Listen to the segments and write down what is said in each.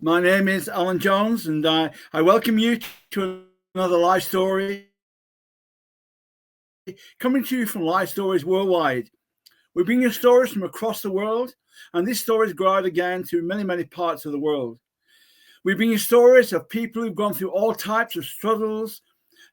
My name is Alan Jones, and I welcome you to another Life Story coming to you from Life Stories Worldwide. We bring you stories from across the world, and these stories go out again to many, many parts of the world. We bring you stories of people who've gone through all types of struggles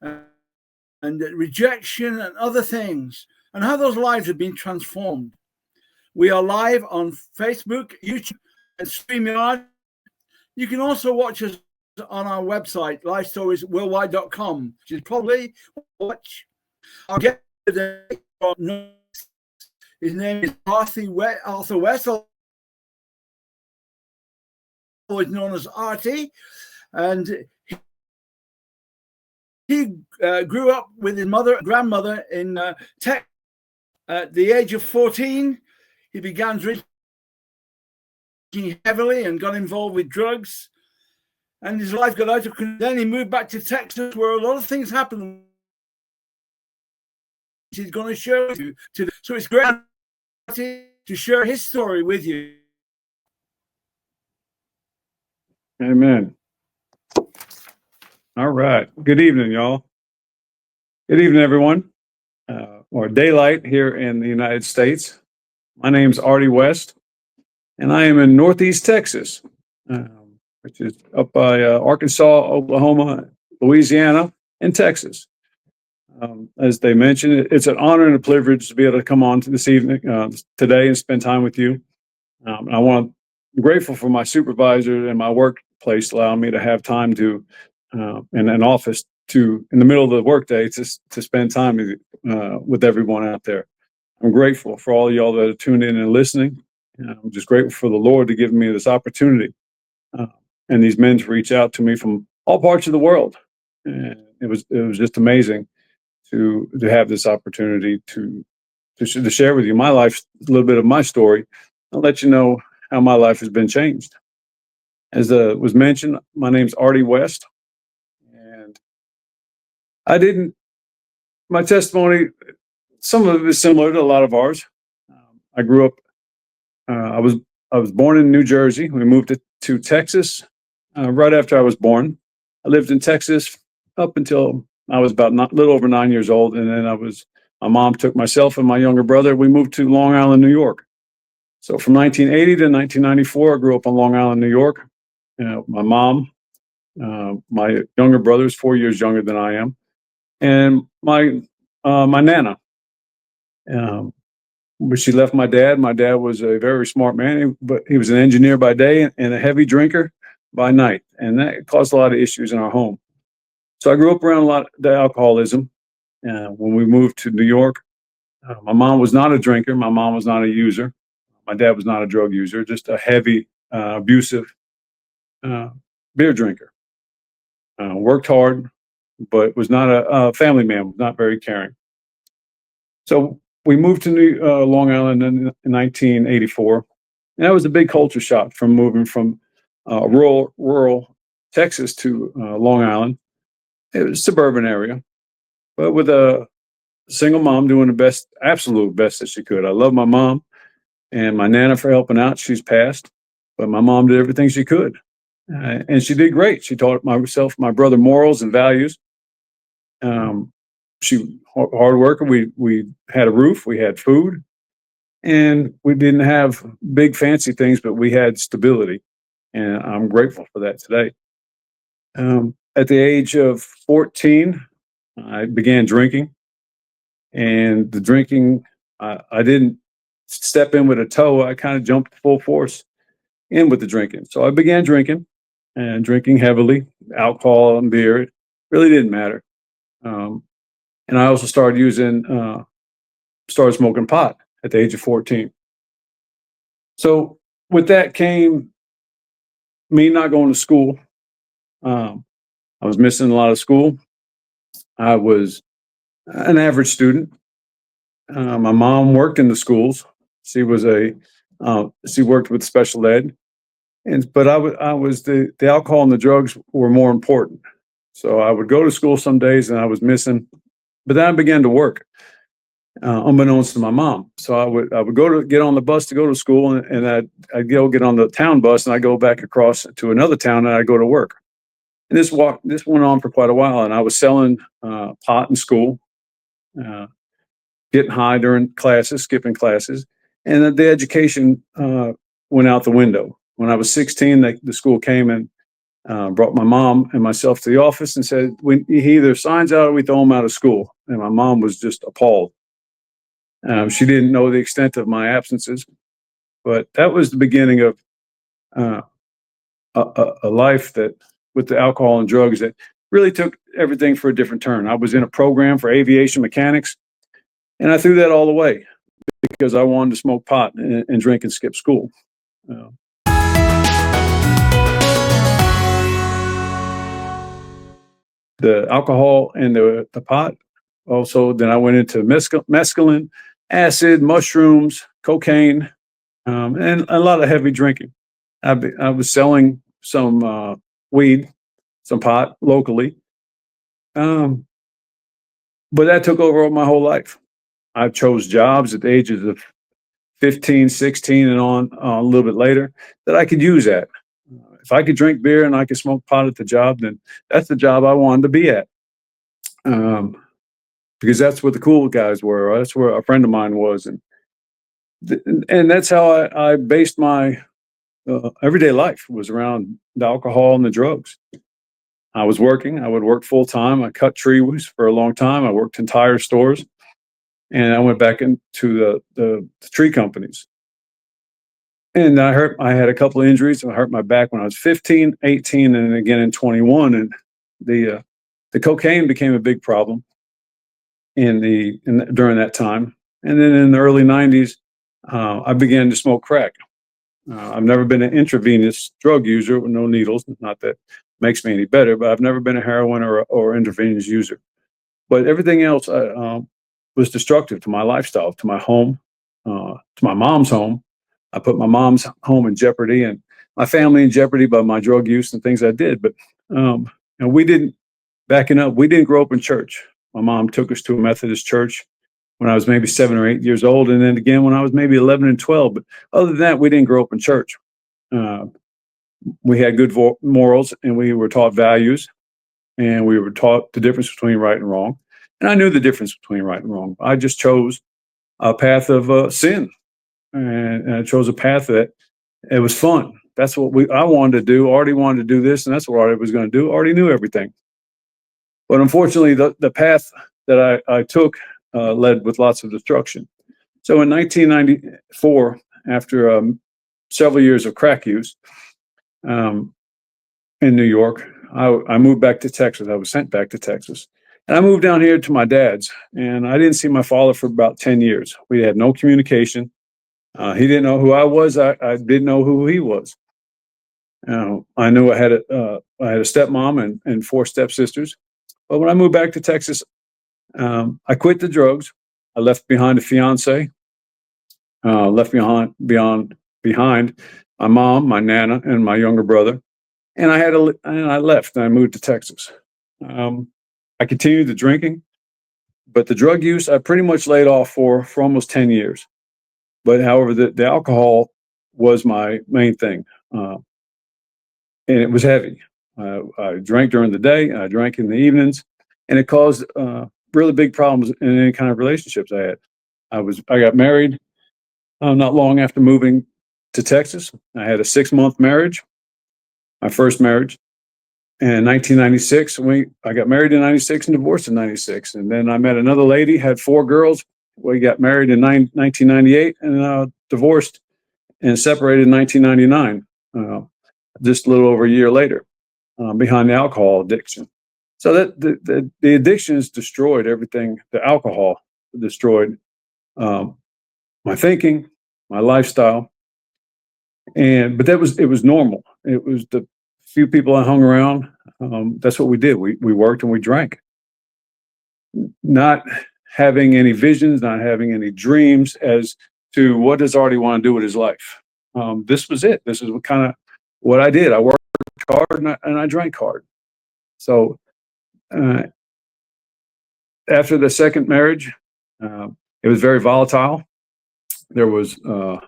and rejection and other things, and how those lives have been transformed. We are live on Facebook, YouTube, and StreamYard. You can also watch us on our website, Lifestoriesworldwide.com, which is probably watch. Our guest today, his name is Arthur West, always known as Artie, and he grew up with his grandmother in Texas. At the age of 14, he began drinking heavily and got involved with drugs, and his life got out of control. Then he moved back to Texas, where a lot of things happened. He's going to show you today. So it's great to share his story with you. Amen. All right. Good evening, y'all. Good evening, everyone. Or daylight here in the United States. My name's Artie West, and I am in Northeast Texas, which is up by Arkansas, Oklahoma, Louisiana, and Texas. As they mentioned, it's an honor and a privilege to be able to come on to this evening, today, and spend time with you. I'm grateful for my supervisor and my workplace allowing me to have time to, in an office, in the middle of the workday, to spend time with everyone out there. I'm grateful for all of y'all that are tuned in and listening. I'm just grateful for the Lord to give me this opportunity, and these men to reach out to me from all parts of the world. And it was just amazing to have this opportunity to share with you my life, a little bit of my story, and let you know how my life has been changed. As was mentioned, my name's Artie West, and my testimony, some of it is similar to a lot of ours. I grew up, I was born in New Jersey. We moved to Texas right after I was born. I lived in Texas up until I was about a little over 9 years old, and then my mom took myself and my younger brother. We moved to Long Island, New York. So from 1980 to 1994, I grew up on Long Island, New York. My mom, my younger brother is 4 years younger than I am, and my nana. When she left my dad was a very smart man, but he was an engineer by day and a heavy drinker by night, and that caused a lot of issues in our home. So I grew up around a lot of the alcoholism. When we moved to New York, my mom was not a drinker. My mom was not a user. My dad was not a drug user, just a heavy, abusive beer drinker. Worked hard, but was not a family man, was not very caring. So we moved to Long Island in 1984, and that was a big culture shock from moving from rural Texas to Long Island. It was a suburban area, but with a single mom doing the absolute best that she could. I love my mom and my nana for helping out. She's passed, but my mom did everything she could, and she did great. She taught my brother morals and values. She hard worker. We had a roof, we had food, and we didn't have big fancy things, but we had stability, and I'm grateful for that today. At the age of 14, I began drinking, and the drinking, I didn't step in with a toe. I kind of jumped full force in with the drinking. So I began drinking, and drinking heavily, alcohol and beer. It really didn't matter. And I also started smoking pot at the age of 14. So with that came me not going to school. I was missing a lot of school. I was an average student. My mom worked in the schools. She worked with special ed, but the alcohol and the drugs were more important. So I would go to school some days and I was missing, but then I began to work. unbeknownst to my mom. So I would get on the bus to go to school, and I'd go get on the town bus, and I'd go back across to another town, and I'd go to work. And this went on for quite a while, and I was selling pot in school, getting high during classes, skipping classes, and the education went out the window. When I was 16, the school came and brought my mom and myself to the office and said, he either signs out or we throw him out of school. And my mom was just appalled. She didn't know the extent of my absences, but that was the beginning of a life that, with the alcohol and drugs, that really took everything for a different turn. I was in a program for aviation mechanics, and I threw that all away because I wanted to smoke pot and drink and skip school. The alcohol and the pot. Also, then I went into mescaline, acid, mushrooms, cocaine, and a lot of heavy drinking. I was selling some weed, some pot locally, but that took over my whole life. I chose jobs at the ages of 15, 16, and on a little bit later that I could use at. If I could drink beer and I could smoke pot at the job, then that's the job I wanted to be at. Because that's what the cool guys were. That's where a friend of mine was. And that's how I based my everyday life, was around the alcohol and the drugs. I was working. I would work full time. I cut trees for a long time. I worked in tire stores. And I went back into the tree companies. And I had a couple of injuries. I hurt my back when I was 15, 18, and again in 21. And the cocaine became a big problem during that time. And then in the early 90s, I began to smoke crack. I've never been an intravenous drug user with no needles. Not that makes me any better, but I've never been a heroin or intravenous user. But everything else was destructive to my lifestyle, to my home, to my mom's home. I put my mom's home in jeopardy and my family in jeopardy by my drug use and things I did. But and we didn't grow up in church. My mom took us to a Methodist church when I was maybe 7 or 8 years old, and then again when I was maybe 11 and 12. But other than that, we didn't grow up in church. We had good morals, and we were taught values, and we were taught the difference between right and wrong. And I knew the difference between right and wrong. I just chose a path of sin, and I chose a path that it was fun. That's what I wanted to do. Artie wanted to do this, and that's what Artie was going to do. Artie knew everything. But unfortunately, the path that I took led with lots of destruction. So in 1994, after several years of crack use in New York, I moved back to Texas. I was sent back to Texas. And I moved down here to my dad's, and I didn't see my father for about 10 years. We had no communication. He didn't know who I was. I didn't know who he was. I knew I had a stepmom and 4 stepsisters. But when I moved back to Texas, I quit the drugs. I left behind a fiance, left behind my mom, my nana, and my younger brother. And I left and I moved to Texas. I continued the drinking, but the drug use, I pretty much laid off for almost 10 years. But however, the alcohol was my main thing. And it was heavy. I drank during the day, and I drank in the evenings, and it caused really big problems in any kind of relationships I had. I got married not long after moving to Texas. I had a 6-month marriage, my first marriage. And in 1996, I got married in 96 and divorced in 96. And then I met another lady, had 4 girls. We got married in 1998 and divorced and separated in 1999, just a little over a year later, behind the alcohol addiction. So that the addictions destroyed everything. The alcohol destroyed my thinking, my lifestyle, but it was normal. It was the few people I hung around. That's what we did. We worked and we drank, not having any visions, not having any dreams as to what does Artie want to do with his life. This was it. This is what I did. I worked hard and I drank hard. So after the second marriage, It was very volatile. There was a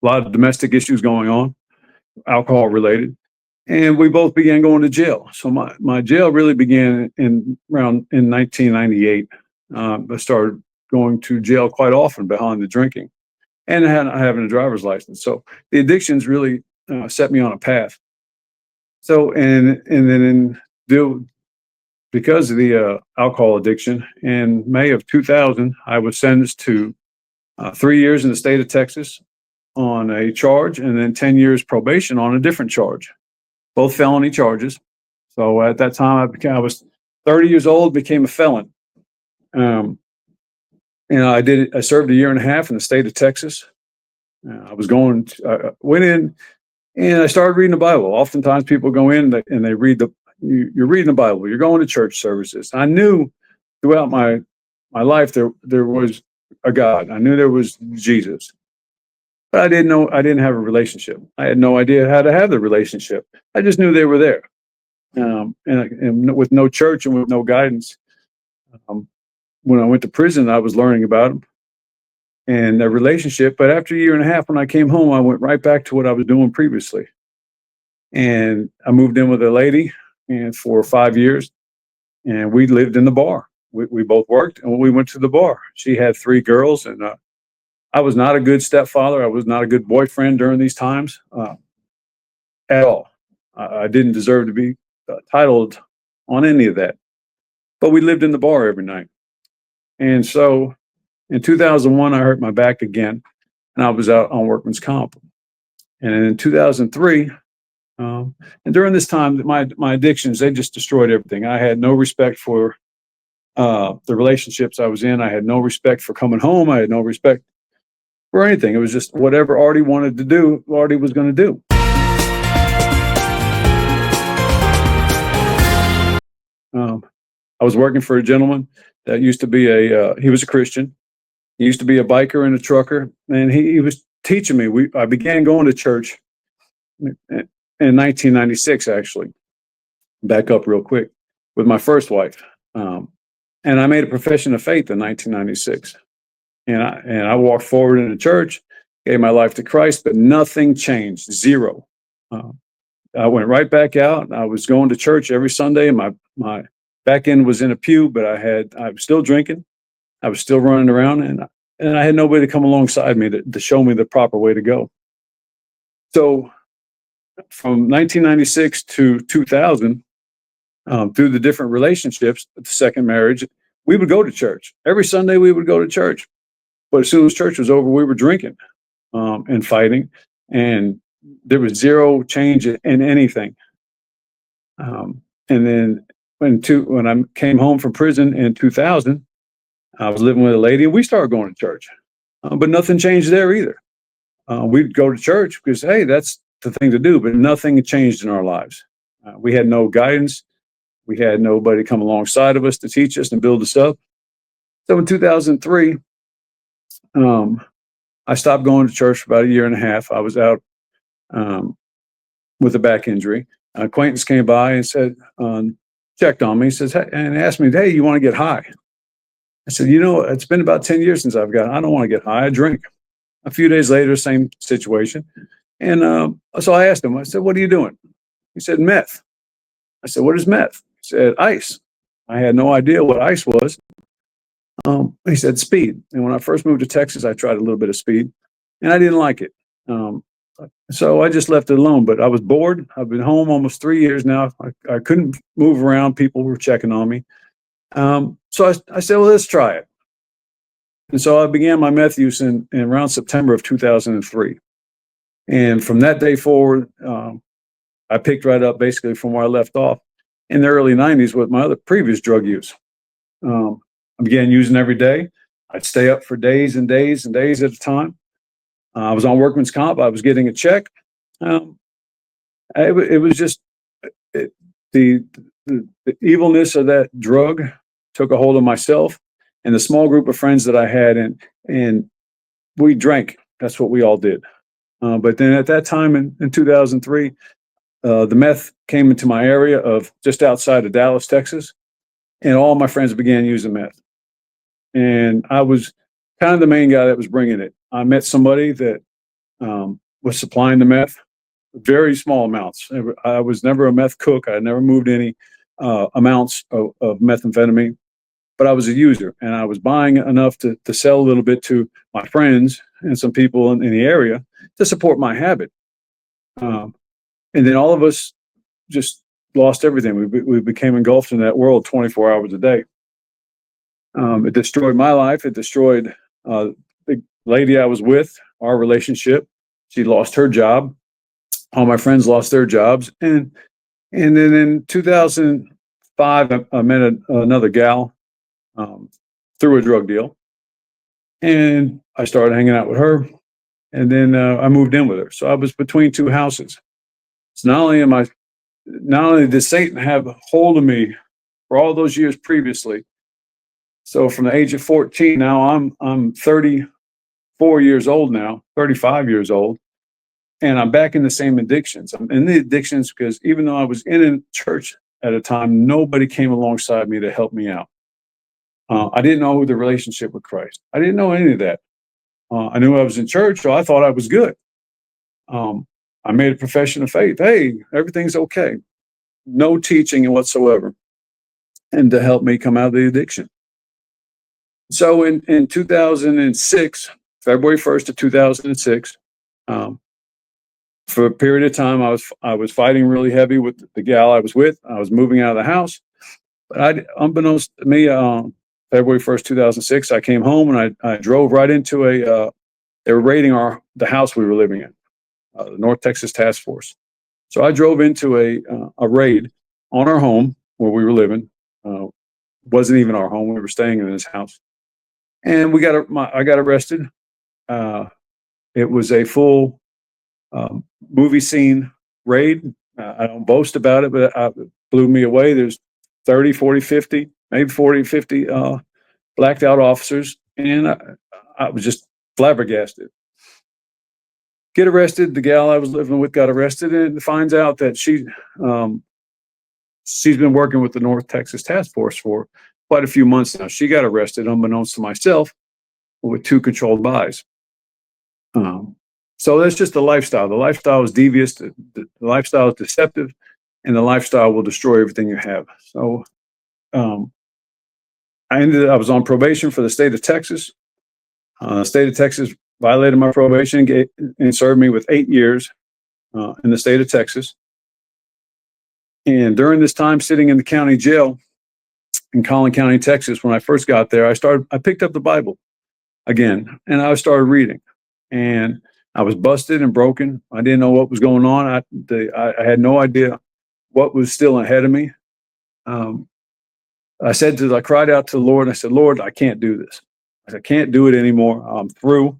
lot of domestic issues going on, alcohol related, and we both began going to jail. So my jail really began in 1998. I started going to jail quite often behind the drinking and having a driver's license. So the addictions really set me on a path. So because of the alcohol addiction, in May of 2000, I was sentenced to 3 years in the state of Texas on a charge, and then 10 years probation on a different charge, both felony charges. So at that time, I was 30 years old, became a felon. I served a year and a half in the state of Texas. I went in and I started reading the Bible. Oftentimes people go in and they read you're reading the Bible, you're going to church services. I knew throughout my life there was a God. I knew there was Jesus, but I didn't have a relationship. I had no idea how to have the relationship. I just knew they were there. And with no church and with no guidance, when I went to prison, I was learning about them and their relationship. But after a year and a half, when I came home, I went right back to what I was doing previously. And I moved in with a lady and for 5 years, and we lived in the bar. We both worked and we went to the bar. She had 3 girls, and I was not a good stepfather. I was not a good boyfriend during these times at all. I didn't deserve to be titled on any of that. But we lived in the bar every night. And so in 2001, I hurt my back again, and I was out on workman's comp. And in 2003, and during this time, my addictions, they just destroyed everything. I had no respect for the relationships I was in. I had no respect for coming home. I had no respect for anything. It was just whatever Artie wanted to do, Artie was going to do. I was working for a gentleman that used to be he was a Christian. He used to be a biker and a trucker, and he was teaching me. I began going to church in 1996, actually. Back up real quick, with my first wife. And I made a profession of faith in 1996. And I walked forward into church, gave my life to Christ, but nothing changed, zero. I went right back out. I was going to church every Sunday, and my back end was in a pew, but I was still drinking. I was still running around, and I had nobody to come alongside me to show me the proper way to go. So from 1996 to 2000, through the different relationships, the second marriage, we would go to church. Every Sunday we would go to church. But as soon as church was over, we were drinking and fighting, and there was zero change in anything. And then when I came home from prison in 2000, I was living with a lady, and we started going to church. But nothing changed there either. We'd go to church because, hey, that's the thing to do, but nothing changed in our lives. We had no guidance. We had nobody come alongside of us to teach us and build us up. So in 2003, I stopped going to church for about a year and a half. I was out with a back injury. An acquaintance came by and said, checked on me, says, hey, and asked me, hey, you want to get high? I said, it's been about 10 years since I don't want to get high. I drink. A few days later, same situation. And so I asked him, I said, what are you doing? He said, meth. I said, what is meth? He said, ice. I had no idea what ice was. He said, speed. And when I first moved to Texas, I tried a little bit of speed, and I didn't like it. So I just left it alone. But I was bored. I've been home almost 3 years now. I couldn't move around. People were checking on me. So I said, well, let's try it. And so I began my meth use in around September of 2003. And from that day forward, I picked right up basically from where I left off in the early 90s with my other previous drug use. I began using every day. I'd stay up for days and days and days at a time. I was on workman's comp. I was getting a check. It was just the evilness of that drug took a hold of myself and the small group of friends that I had, and we drank. That's what we all did. But then at that time in 2003, the meth came into my area of just outside of Dallas, Texas, and all my friends began using meth. And I was kind of the main guy that was bringing it. I met somebody that was supplying the meth, very small amounts. I was never a meth cook. I never moved any amounts of methamphetamine, but I was a user, and I was buying enough to sell a little bit to my friends and some people in the area to support my habit. And then all of us just lost everything. We became engulfed in that world 24 hours a day. It destroyed my life. It destroyed the lady I was with, our relationship. She lost her job. All my friends lost their jobs. And then in 2005, I met another gal through a drug deal. And I started hanging out with her. And then I moved in with her. So I was between two houses. So not only did Satan have a hold of me for all those years previously. So from the age of 14, now I'm 34 years old now, 35 years old, and I'm back in the same addictions. I'm in the addictions because even though I was in a church at a time, nobody came alongside me to help me out. I didn't know the relationship with Christ. I didn't know any of that. I knew I was in church, so I thought I was good. I made a profession of faith. Hey, everything's okay. No teaching whatsoever, and to help me come out of the addiction. So in 2006, February 1st of 2006, for a period of time, I was fighting really heavy with the gal I was with. I was moving out of the house, but unbeknownst to me, February 1st, 2006, I came home and I drove right into they were raiding the house we were living in, the North Texas Task Force. So I drove into a raid on our home where we were living. Wasn't even our home. We were staying in this house. And I got arrested. It was a full movie scene raid. I don't boast about it, but it blew me away. There's 30, 40, 50, maybe 40, 50 blacked out officers. And I was just flabbergasted. Get arrested. The gal I was living with got arrested and finds out that she's been working with the North Texas Task Force for quite a few months now. She got arrested, unbeknownst to myself, with 2 controlled buys. So that's just the lifestyle. The lifestyle is devious. The lifestyle is deceptive, and the lifestyle will destroy everything you have. So I was on probation for the state of Texas. The state of Texas violated my probation and served me with 8 years in the state of Texas. And during this time sitting in the county jail in Collin County, Texas, when I first got there, I picked up the Bible again, and I started reading. And I was busted and broken. I didn't know what was going on. I had no idea what was still ahead of me. I cried out to the Lord, and I said, Lord, I can't do this. I can't do it anymore. I'm through.